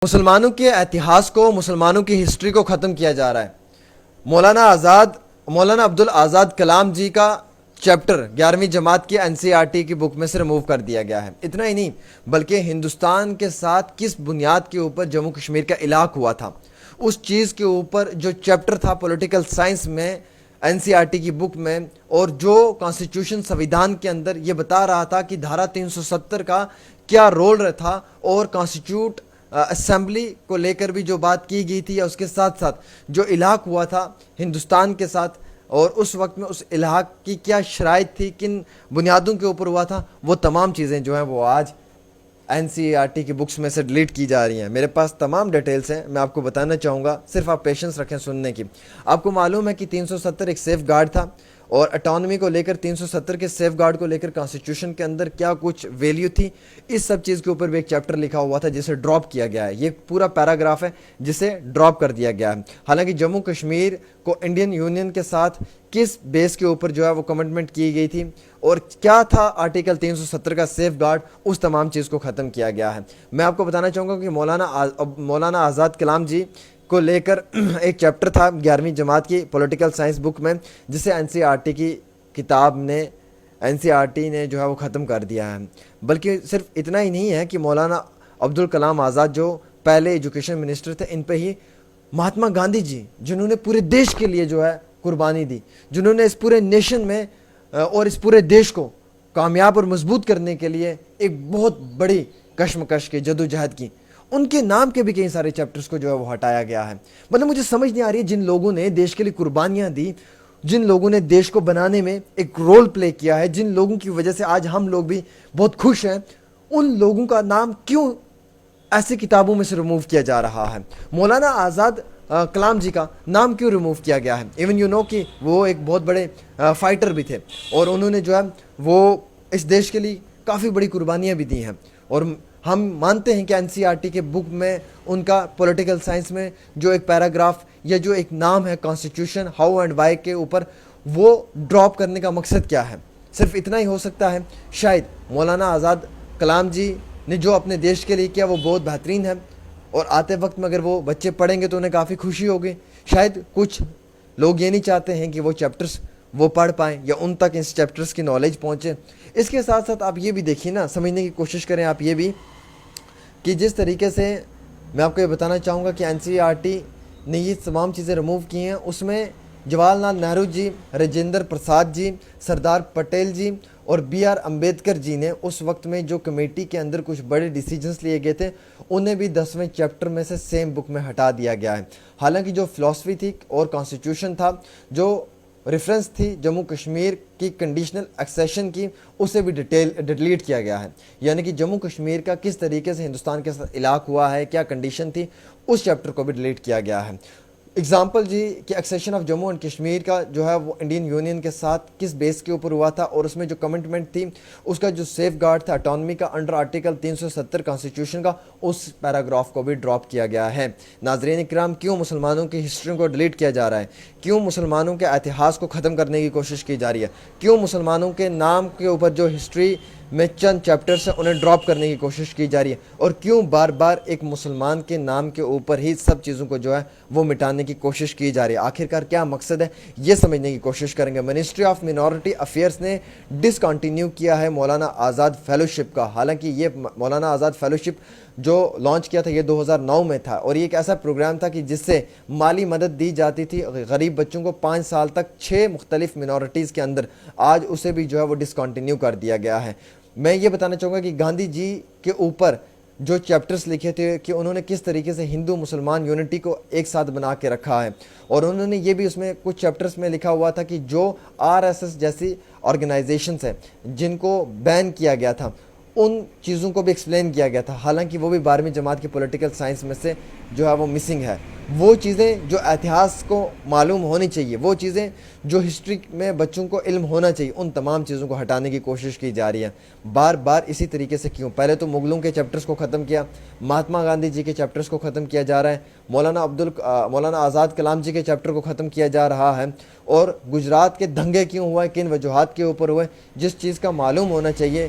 مسلمانوں کے اتہاس کو، مسلمانوں کی ہسٹری کو ختم کیا جا رہا ہے۔ مولانا عبد الآزاد کلام جی کا چیپٹر 11ویں جماعت کی NCERT کی بک میں سے ریموو کر دیا گیا ہے۔ اتنا ہی نہیں بلکہ ہندوستان کے ساتھ کس بنیاد کے اوپر جموں کشمیر کا الحاق ہوا تھا، اس چیز کے اوپر جو چیپٹر تھا پولیٹیکل سائنس میں NCERT کی بک میں، اور جو کانسٹیٹیوشن سویدھان کے اندر یہ بتا رہا تھا کہ دھارا 370 کا کیا رول تھا، اور کانسٹیٹیوٹ اسمبلی کو لے کر بھی جو بات کی گئی تھی، یا اس کے ساتھ ساتھ جو الحاق ہوا تھا ہندوستان کے ساتھ، اور اس وقت میں اس الحاق کی کیا شرائط تھی، کن بنیادوں کے اوپر ہوا تھا، وہ تمام چیزیں جو ہیں وہ آج NCERT کی بکس میں سے ڈیلیٹ کی جا رہی ہیں۔ میرے پاس تمام ڈیٹیلز ہیں، میں آپ کو بتانا چاہوں گا، صرف آپ پیشنس رکھیں سننے کی۔ آپ کو معلوم ہے کہ 370 ایک سیف گارڈ تھا، اور اٹانومی کو لے کر 370 کے سیف گارڈ کو لے کر کانسٹیٹیوشن کے اندر کیا کچھ ویلیو تھی، اس سب چیز کے اوپر بھی ایک چیپٹر لکھا ہوا تھا جسے ڈراپ کیا گیا ہے۔ یہ پورا پیراگراف ہے جسے ڈراپ کر دیا گیا ہے۔ حالانکہ جموں کشمیر کو انڈین یونین کے ساتھ کس بیس کے اوپر جو ہے وہ کمٹمنٹ کی گئی تھی، اور کیا تھا آرٹیکل 370 کا سیف گارڈ، اس تمام چیز کو ختم کیا گیا ہے۔ میں آپ کو بتانا چاہوں گا کہ مولانا آزاد کلام جی کو لے کر ایک چیپٹر تھا 11ویں جماعت کی پولیٹیکل سائنس بک میں، جسے NCERT کی کتاب نے NCERT نے جو ہے وہ ختم کر دیا ہے۔ بلکہ صرف اتنا ہی نہیں ہے کہ مولانا عبد الکلام آزاد جو پہلے ایجوکیشن منسٹر تھے، ان پہ ہی مہاتما گاندھی جی، جنہوں نے پورے دیش کے لیے جو ہے قربانی دی، جنہوں نے اس پورے نیشن میں اور اس پورے دیش کو کامیاب اور مضبوط کرنے کے لیے ایک بہت بڑی کشمکش کی جدوجہد کی، ان کے نام کے بھی کئی سارے چیپٹرز کو جو ہے وہ ہٹایا گیا ہے۔ مطلب مجھے سمجھ نہیں آ رہی ہے، جن لوگوں نے دیش کے لیے قربانیاں دی، جن لوگوں نے دیش کو بنانے میں ایک رول پلے کیا ہے، جن لوگوں کی وجہ سے آج ہم لوگ بھی بہت خوش ہیں، ان لوگوں کا نام کیوں ایسی کتابوں میں سے ریموو کیا جا رہا ہے؟ مولانا آزاد کلام جی کا نام کیوں ریموو کیا گیا ہے؟ ایون یو نو کہ وہ ایک بہت بڑے فائٹر بھی تھے، اور انہوں نے جو ہے وہ اس دیش کے لیے کافی بڑی قربانیاں بھی دی ہیں، اور ہم مانتے ہیں کہ NCERT کے بک میں ان کا پولیٹیکل سائنس میں جو ایک پیراگراف یا جو ایک نام ہے کانسٹیٹیوشن ہاؤ اینڈ وائی کے اوپر، وہ ڈراپ کرنے کا مقصد کیا ہے؟ صرف اتنا ہی ہو سکتا ہے، شاید مولانا آزاد کلام جی نے جو اپنے دیش کے لیے کیا وہ بہت بہترین ہے، اور آتے وقت میں اگر وہ بچے پڑھیں گے تو انہیں کافی خوشی ہوگی۔ شاید کچھ لوگ یہ نہیں چاہتے ہیں کہ وہ چیپٹرز وہ پڑھ پائیں یا ان تک اس چیپٹرز کی نالج پہنچے۔ اس کے ساتھ ساتھ آپ یہ بھی دیکھیے نا، سمجھنے کی کوشش کریں آپ یہ بھی کہ جس طریقے سے میں آپ کو یہ بتانا چاہوں گا کہ NCERT نے یہ تمام چیزیں ریموو کی ہیں، اس میں جواہر لال نہرو جی، راجندر پرساد جی، سردار پٹیل جی اور BR امبیڈکر جی نے اس وقت میں جو کمیٹی کے اندر کچھ بڑے ڈیسیجنز لیے گئے تھے، انہیں بھی 10ویں چیپٹر میں سے سیم بک میں ہٹا دیا گیا ہے۔ حالانکہ جو فلسفی تھی اور کانسٹیٹیوشن تھا، جو ریفرنس تھی جموں کشمیر کی کنڈیشنل ایکسیشن کی، اسے بھی ڈیلیٹ کیا گیا ہے۔ یعنی کہ جموں کشمیر کا کس طریقے سے ہندوستان کے ساتھ الحاق ہوا ہے، کیا کنڈیشن تھی، اس چیپٹر کو بھی ڈیلیٹ کیا گیا ہے۔ اگزامپل جی کہ accession of Jammu and Kashmir کا جو ہے وہ انڈین یونین کے ساتھ کس بیس کے اوپر ہوا تھا، اور اس میں جو کمٹمنٹ تھی، اس کا جو سیف گارڈ تھا اٹانومی کا انڈر آرٹیکل 370 کانسٹیٹیوشن کا، اس پیراگراف کو بھی ڈراپ کیا گیا ہے۔ ناظرین اکرام، کیوں مسلمانوں کی ہسٹری کو ڈیلیٹ کیا جا رہا ہے؟ کیوں مسلمانوں کے اتہاس کو ختم کرنے کی کوشش کی جا رہی ہے؟ کیوں مسلمانوں کے نام کے اوپر جو ہسٹری میں چند چیپٹرز ہیں انہیں ڈراپ کرنے کی کوشش کی جا رہی ہے؟ اور کیوں بار بار ایک مسلمان کے نام کے اوپر ہی سب چیزوں کو جو ہے وہ مٹانے کی کوشش کی جا رہی ہے؟ آخرکار کیا مقصد ہے، یہ سمجھنے کی کوشش کریں گے۔ منسٹری آف مینورٹی افیئرس نے ڈسکنٹینیو کیا ہے مولانا آزاد فیلوشپ کا۔ حالانکہ یہ مولانا آزاد فیلوشپ جو لانچ کیا تھا یہ 2009 میں تھا، اور یہ ایک ایسا پروگرام تھا کہ جس سے مالی مدد دی جاتی تھی غریب بچوں کو 5 سال تک 6 مختلف مینورٹیز کے اندر۔ آج اسے بھی جو ہے وہ ڈسکنٹینیو کر دیا گیا ہے۔ میں یہ بتانا چاہوں گا کہ گاندھی جی کے اوپر جو چیپٹرز لکھے تھے کہ انہوں نے کس طریقے سے ہندو مسلمان یونٹی کو ایک ساتھ بنا کے رکھا ہے، اور انہوں نے یہ بھی اس میں کچھ چیپٹرز میں لکھا ہوا تھا کہ جو RSS جیسی آرگنائزیشنز ہیں جن کو بین کیا گیا تھا، ان چیزوں کو بھی ایکسپلین کیا گیا تھا۔ حالانکہ وہ بھی 12ویں جماعت کی پولیٹیکل سائنس میں سے جو ہے وہ مسنگ ہے۔ وہ چیزیں جو اتہاس کو معلوم ہونی چاہیے، وہ چیزیں جو ہسٹری میں بچوں کو علم ہونا چاہیے، ان تمام چیزوں کو ہٹانے کی کوشش کی جا رہی ہے۔ بار بار اسی طریقے سے کیوں؟ پہلے تو مغلوں کے چیپٹرز کو ختم کیا، مہاتما گاندھی جی کے چیپٹرز کو ختم کیا جا رہا ہے، مولانا آزاد کلام جی کے چیپٹر کو ختم کیا جا رہا ہے، اور گجرات کے دنگے کیوں ہوئے، کن وجوہات کے اوپر ہوئے، جس چیز کا معلوم ہونا چاہیے